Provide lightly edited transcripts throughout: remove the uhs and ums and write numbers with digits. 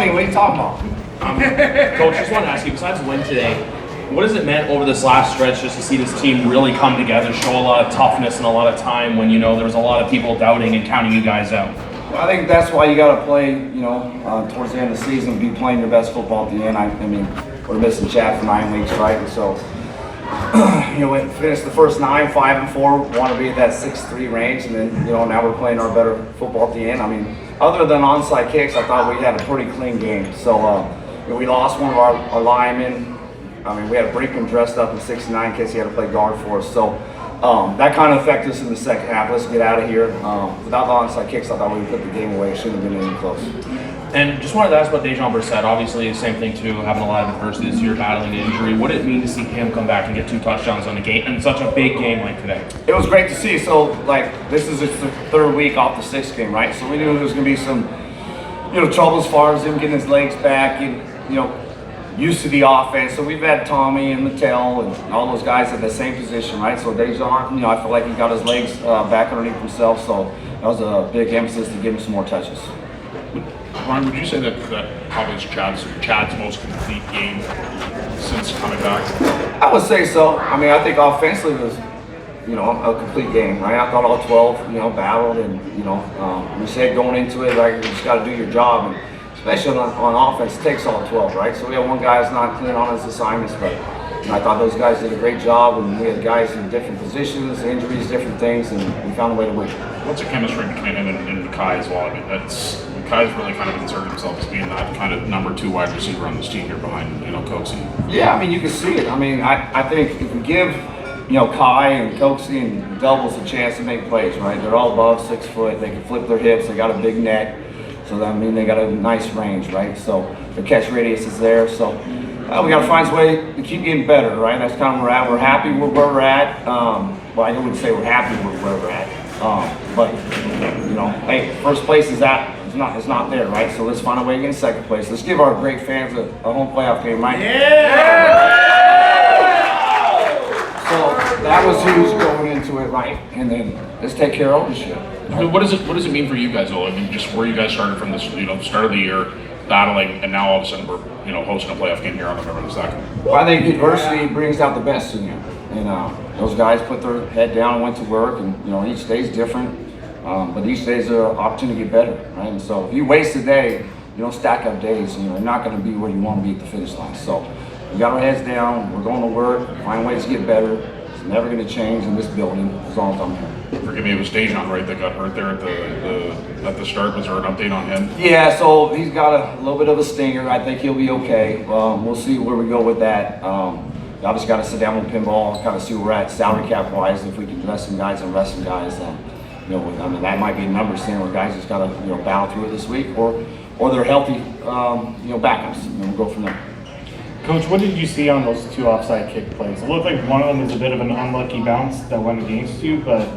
me. What are you talking about? Coach, just want to ask you, besides win today, what has it meant over this last stretch just to see this team really come together, show a lot of toughness and a lot of time when, there was a lot of people doubting and counting you guys out? Well, I think that's why you got to play, towards the end of the season, be playing your best football at the end. I mean, we're missing Chad for 9 weeks, right? And so, we finished the first 9, 5-4, want to be at that 6-3 range, and then, now we're playing our better football at the end. I mean, other than onside kicks, I thought we had a pretty clean game. So, we lost one of our linemen. I mean, we had Brinkman dressed up in 69 in case he had to play guard for us. So that kind of affected us in the second half. Let's get out of here. Without the onside kicks, I thought we would put the game away. It shouldn't have been any close. And just wanted to ask about Dejon Brissett. Obviously, the same thing too, having a lot of adversity this year, battling an injury. What did it mean to see him come back and get 2 touchdowns on the game in such a big game like today? It was great to see. So, this is his 3rd week off the 6th game, right? So we knew there was going to be some, trouble as far as him getting his legs back and, used to the offense. So we've had Tommy and Mattel and all those guys at the same position, right? So Dejon, I feel like he got his legs back underneath himself. So that was a big emphasis to give him some more touches. Ryan, would you say that probably is Chad's most complete game since coming back? I would say so. I mean, I think offensively it was, a complete game, right? I thought all 12, battled and, we said going into it, like, you just got to do your job. And especially on offense, it takes all 12, right? So we have one guy that's not clean on his assignments, but I thought those guys did a great job, and we had guys in different positions, injuries, different things, and we found a way to win. What's the chemistry between him and Kai as well? I mean, Kai's really kind of inserted himself as being that kind of number 2 wide receiver on this team here behind, Coxie. Yeah, I mean, you can see it. I mean, I think if we give, Kai and Coxie and doubles a chance to make plays, right? They're all above 6 foot. They can flip their hips. They got a big neck. So that they got a nice range, right? So the catch radius is there. So we got to find a way to keep getting better, right? That's kind of where we're at. We're happy with where we're at. Well, I wouldn't say we're happy with where we're at. But hey, first place is not there, right? So let's find a way to get in second place. Let's give our great fans a home playoff game, right? Yeah! So that was who's going into it, right? And then let's take care of ownership. I mean, what does it mean for you guys, though? I mean, just where you guys started from this, start of the year, battling, and now all of a sudden we're, hosting a playoff game here on November the 2nd. Well, I think adversity brings out the best in you, and those guys put their head down and went to work, and each day's different, but each day's an opportunity to get better, right? And so if you waste a day, you don't stack up days, and you're not going to be where you want to be at the finish line. So we got our heads down, we're going to work, find ways to get better. It's never going to change in this building as long as I'm here. Forgive me, it was Dejon, right, that got hurt there at the start. Was there an update on him? Yeah, so he's got a little bit of a stinger. I think he'll be okay. We'll see where we go with that. Obviously got to sit down with pinball, kind of see where we're at salary cap wise. If we can rest some guys and rest some guys, that might be a numbers thing where guys just got to battle through it this week, or they're healthy, backups, and we'll go from there. Coach, what did you see on those 2 offside kick plays? It looked like one of them was a bit of an unlucky bounce that went against you, but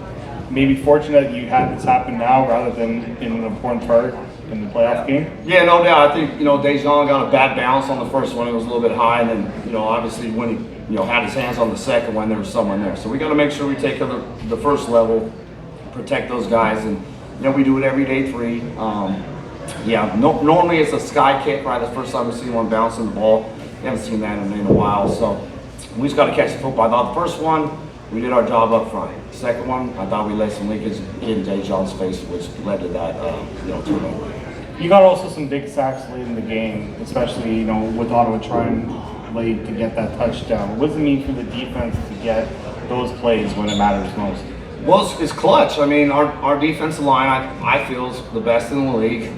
maybe fortunate you had this happen now rather than in an important part in the playoff game? Yeah, no doubt. I think, Dejon got a bad bounce on the first one. It was a little bit high, and then, obviously when he, had his hands on the second one, there was someone there. So we got to make sure we take care of the first level, protect those guys, and, we do it every day 3. Normally it's a sky kick, right? That's the first time we've seen one bouncing the ball. We haven't seen that in a while, so we just got to catch the football. I thought the first one, we did our job up front. The second one, I thought we let some leakage in Dejon's face, which led to that, turnover. You got also some big sacks late in the game, especially, with Ottawa trying late to get that touchdown. What does it mean for the defense to get those plays when it matters most? Well, it's clutch. I mean, our defensive line, I feel, is the best in the league.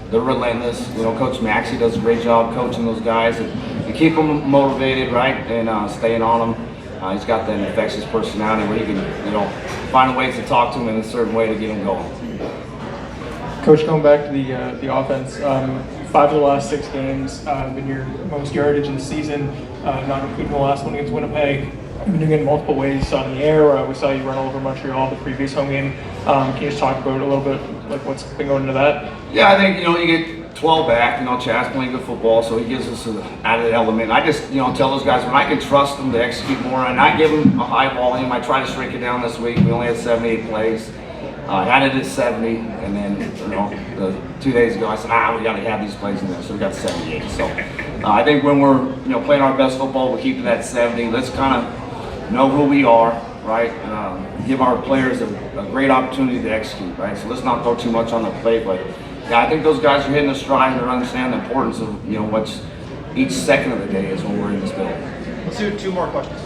They're relentless. Coach Maxey does a great job coaching those guys and keep them motivated, right, and staying on them. He's got that infectious personality where he can, find ways to talk to them in a certain way to get them going. Coach, going back to the offense, 5 of the last 6 games, been your most yardage in the season, not including the last one against Winnipeg. You've been doing it in multiple ways on the air. We saw you run over Montreal the previous home game. Can you just talk about a little bit like what's been going into that? Yeah, I think you get 12 back. Chad's playing good football, so he gives us an added element. I just tell those guys when I can trust them to execute more, and I give them a high volume. I try to shrink it down this week. We only had 78 plays. I had it at 70, and then, you know, 2 days ago I said, we got to have these plays in there, so we got 78. So I think when we're, you know, playing our best football, we keep it at 70. Let's kind of know who we are, right? Give our players a great opportunity to execute, right? So let's not throw too much on the plate, but yeah, I think those guys are hitting a stride and they're understanding the importance of, you know, what's each second of the day is when we're in this building. Let's do 2 more questions.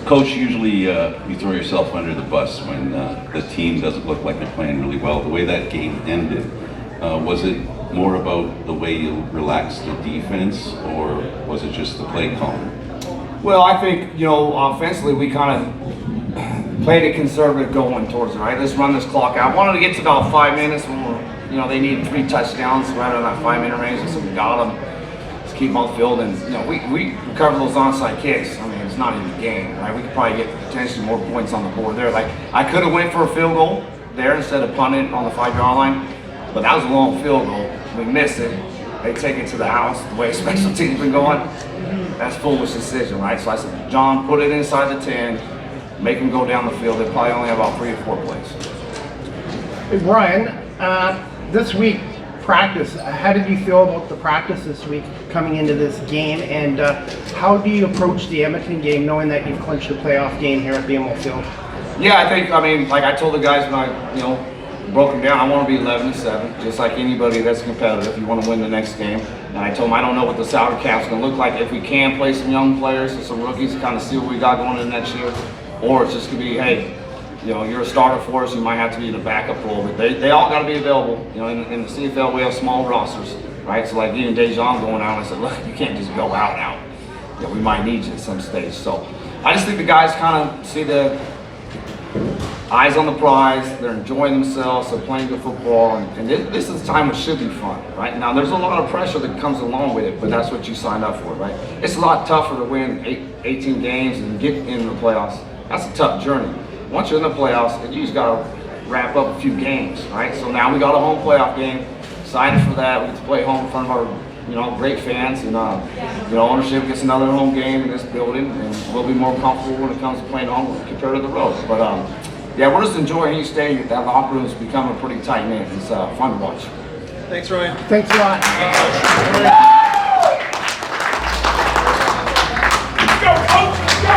Coach, usually you throw yourself under the bus when the team doesn't look like they're playing really well. The way that game ended, was it more about the way you relaxed the defense, or was it just the play calling? Well, I think, you know, offensively we kind of played it conservative going towards it, right? Let's run this clock out. Wanted to get to about 5 minutes when we're, you know, they need 3 touchdowns right on that 5-minute range, and so we got them. Let's keep them on the field, and you know, we recover those onside kicks. I mean, it's not even a game, right? We could probably get potentially more points on the board there. Like, I could have went for a field goal there instead of punting on the 5-yard line, but that was a long field goal. We missed it. They take it to the house. The way special teams been going, that's a foolish decision, right? So I said, John, put it inside the 10, make them go down the field. They probably only have about 3 or 4 plays. Hey, Brian, this week, practice. How did you feel about the practice this week coming into this game, and how do you approach the Edmonton game knowing that you've clinched a playoff game here at BMO Field? Yeah, I mean, like I told the guys when I, you know, broke them down, I want to be 11-7, just like anybody that's competitive. You want to win the next game. And I told them I don't know what the salary cap's going to look like. If we can play some young players and some rookies to kind of see what we got going in next year, or it's just going to be, hey, you know, you're a starter for us, you might have to be in a backup role, but they all got to be available. You know, in the CFL, we have small rosters, right? So like even Dejan going out, I said, look, you can't just go out. You know, we might need you at some stage. So I just think the guys kind of see the eyes on the prize, they're enjoying themselves, they're playing good football, and this is a time it should be fun, right? Now, there's a lot of pressure that comes along with it, but that's what you signed up for, right? It's a lot tougher to win 18 games and get into the playoffs. That's a tough journey. Once you're in the playoffs, you just got to wrap up a few games, right? So now we got a home playoff game, excited for that. We get to play home in front of our, you know, great fans, and you know, ownership gets another home game in this building, and we'll be more comfortable when it comes to playing home compared to the road. But yeah, we're just enjoying each day. That locker room is becoming pretty tight knit. It's fun to watch. Thanks, Ryan. Thanks a lot.